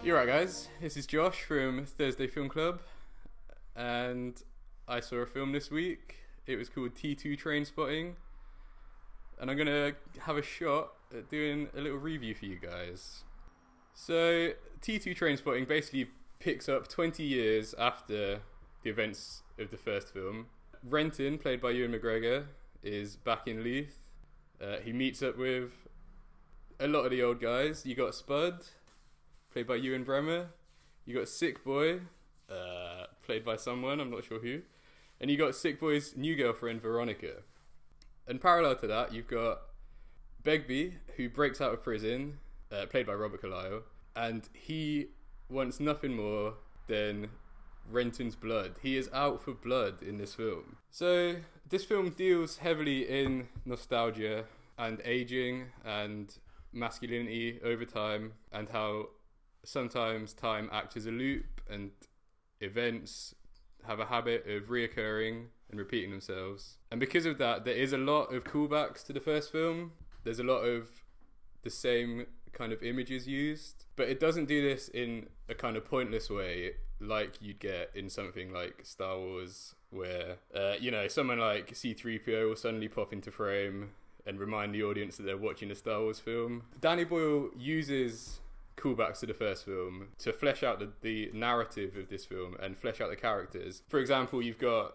You're right, guys. This is Josh from Thursday Film Club, and I saw a film this week. It was called T2 Trainspotting, and I'm gonna have a shot at doing a little review for you guys. So T2 Trainspotting basically picks up 20 years after the events of the first film. Renton, played by Ewan McGregor, is back in Leith. He meets up with a lot of the old guys. You got Spud, played by Ewan Bremer. You got Sick Boy, played by someone, I'm not sure who. And you got Sick Boy's new girlfriend, Veronica. And parallel to that, you've got Begbie, who breaks out of prison, played by Robert Carlyle, and he wants nothing more than Renton's blood. He is out for blood in this film. So this film deals heavily in nostalgia and aging and masculinity over time, and how sometimes time acts as a loop and events have a habit of reoccurring and repeating themselves. And because of that, there is a lot of callbacks to the first film. There's a lot of the same kind of images used, but it doesn't do this in a kind of pointless way like you'd get in something like Star Wars, where someone like C-3PO will suddenly pop into frame and remind the audience that they're watching a Star Wars film. Danny Boyle uses callbacks to the first film to flesh out the narrative of this film and flesh out the characters. For example, you've got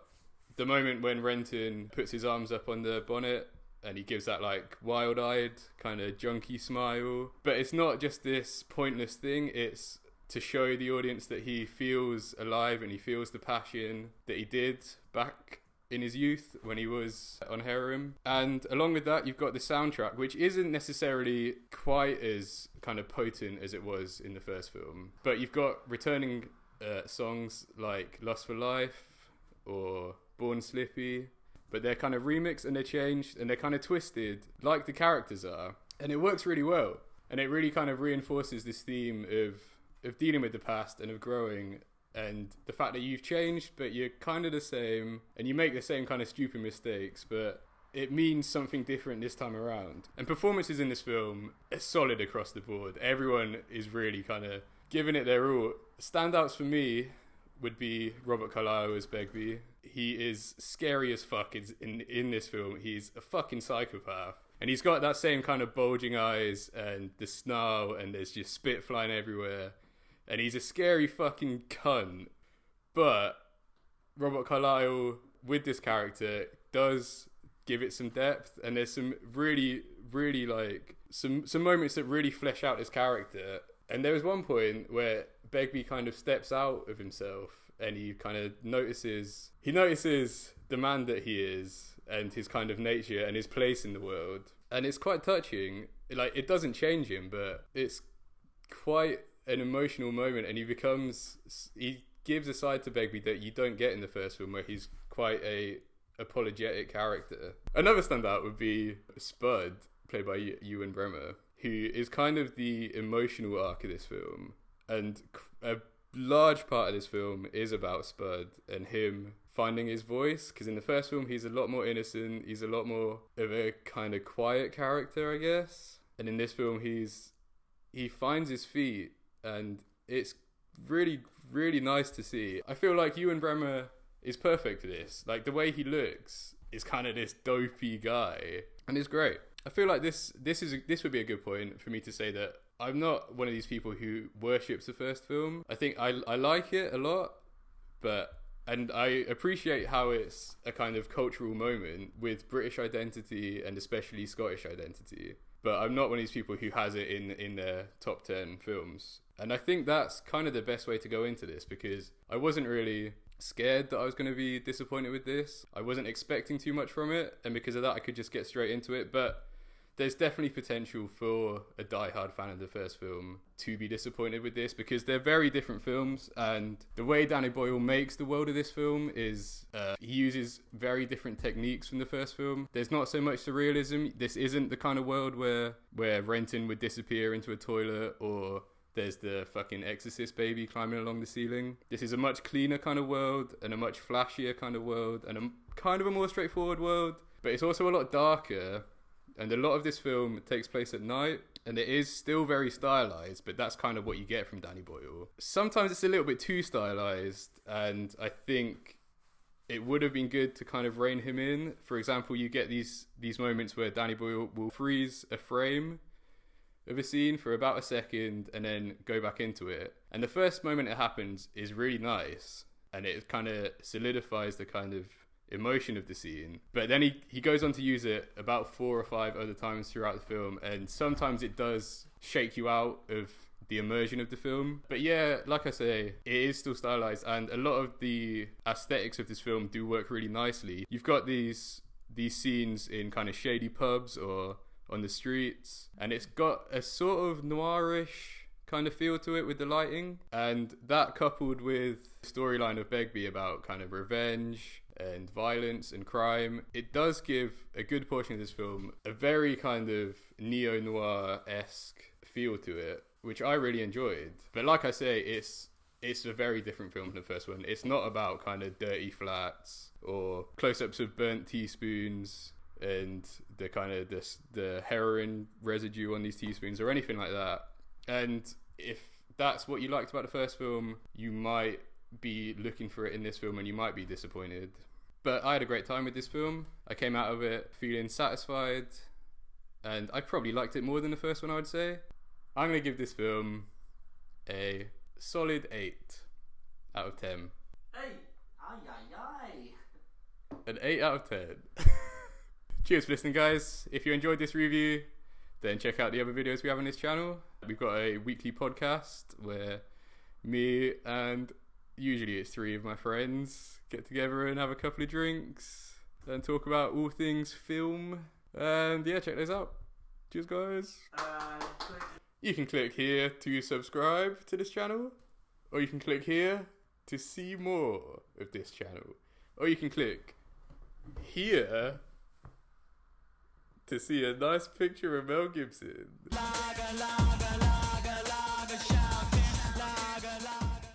the moment when Renton puts his arms up on the bonnet and he gives that like wild-eyed kind of junky smile. But it's not just this pointless thing, it's to show the audience that he feels alive and he feels the passion that he did back in his youth when he was on heroin. And along with that, you've got the soundtrack, which isn't necessarily quite as kind of potent as it was in the first film, but you've got returning songs like Lost for Life or Born Slippy, but they're kind of remixed and they're changed and they're kind of twisted like the characters are, and it works really well. And it really kind of reinforces this theme of dealing with the past and of growing, and the fact that you've changed but you're kind of the same and you make the same kind of stupid mistakes, but it means something different this time around. And performances in this film are solid across the board. Everyone is really kind of giving it their all. Standouts for me would be Robert Carlyle as Begbie. He is scary as fuck in this film. He's a fucking psychopath. And he's got that same kind of bulging eyes and the snarl, and there's just spit flying everywhere. And he's a scary fucking cunt. But Robert Carlyle, with this character, does give it some depth. And there's some really, really like, some moments that really flesh out his character. And there was one point where Begbie kind of steps out of himself and he kind of notices the man that he is and his kind of nature and his place in the world. And it's quite touching. Like, it doesn't change him, but it's quite an emotional moment, and he gives a side to Begbie that you don't get in the first film, where he's quite a apologetic character. Another standout would be Spud, played by Ewan Bremer, who is kind of the emotional arc of this film, and a large part of this film is about Spud and him finding his voice, because in the first film he's a lot more innocent, he's a lot more of a kind of quiet character, I guess, and in this film he finds his feet, and it's really, really nice to see. I feel like Ewan Bremer is perfect for this. Like, the way he looks is kind of this dopey guy, and it's great. I feel like this would be a good point for me to say that I'm not one of these people who worships the first film. I think I like it a lot, and I appreciate how it's a kind of cultural moment with British identity and especially Scottish identity. But I'm not one of these people who has it in their top 10 films. And I think that's kind of the best way to go into this, because I wasn't really scared that I was going to be disappointed with this. I wasn't expecting too much from it, and because of that I could just get straight into it. But there's definitely potential for a die-hard fan of the first film to be disappointed with this, because they're very different films, and the way Danny Boyle makes the world of this film is he uses very different techniques from the first film. There's not so much surrealism. This isn't the kind of world where Renton would disappear into a toilet, or There's the fucking exorcist baby climbing along the ceiling. This is a much cleaner kind of world and a much flashier kind of world and a kind of a more straightforward world. But it's also a lot darker. And a lot of this film takes place at night, and it is still very stylized, but that's kind of what you get from Danny Boyle. Sometimes it's a little bit too stylized, and I think it would have been good to kind of rein him in. For example, you get these moments where Danny Boyle will freeze a frame of a scene for about a second and then go back into it. And the first moment it happens is really nice, and it kind of solidifies the kind of emotion of the scene. But then he goes on to use it about 4 or 5 other times throughout the film, and sometimes it does shake you out of the immersion of the film. But yeah, like I say, it is still stylized, and a lot of the aesthetics of this film do work really nicely. You've got these scenes in kind of shady pubs or on the streets, and it's got a sort of noirish kind of feel to it with the lighting, and that coupled with the storyline of Begbie about kind of revenge and violence and crime, it does give a good portion of this film a very kind of neo-noir-esque feel to it, which I really enjoyed. But like I say, it's a very different film from the first one. It's not about kind of dirty flats or close-ups of burnt teaspoons and the kind of the heroin residue on these teaspoons or anything like that. And if that's what you liked about the first film, you might be looking for it in this film and you might be disappointed. But I had a great time with this film. I came out of it feeling satisfied, and I probably liked it more than the first one, I would say. I'm going to give this film a solid 8 out of 10. Hey! Ay, ay, ay! An 8 out of 10. Cheers for listening, guys. If you enjoyed this review, then check out the other videos we have on this channel. We've got a weekly podcast where me and usually it's 3 of my friends get together and have a couple of drinks and talk about all things film. And yeah, check those out. Cheers, guys. You can click here to subscribe to this channel, or you can click here to see more of this channel, or you can click here to see a nice picture of Mel Gibson.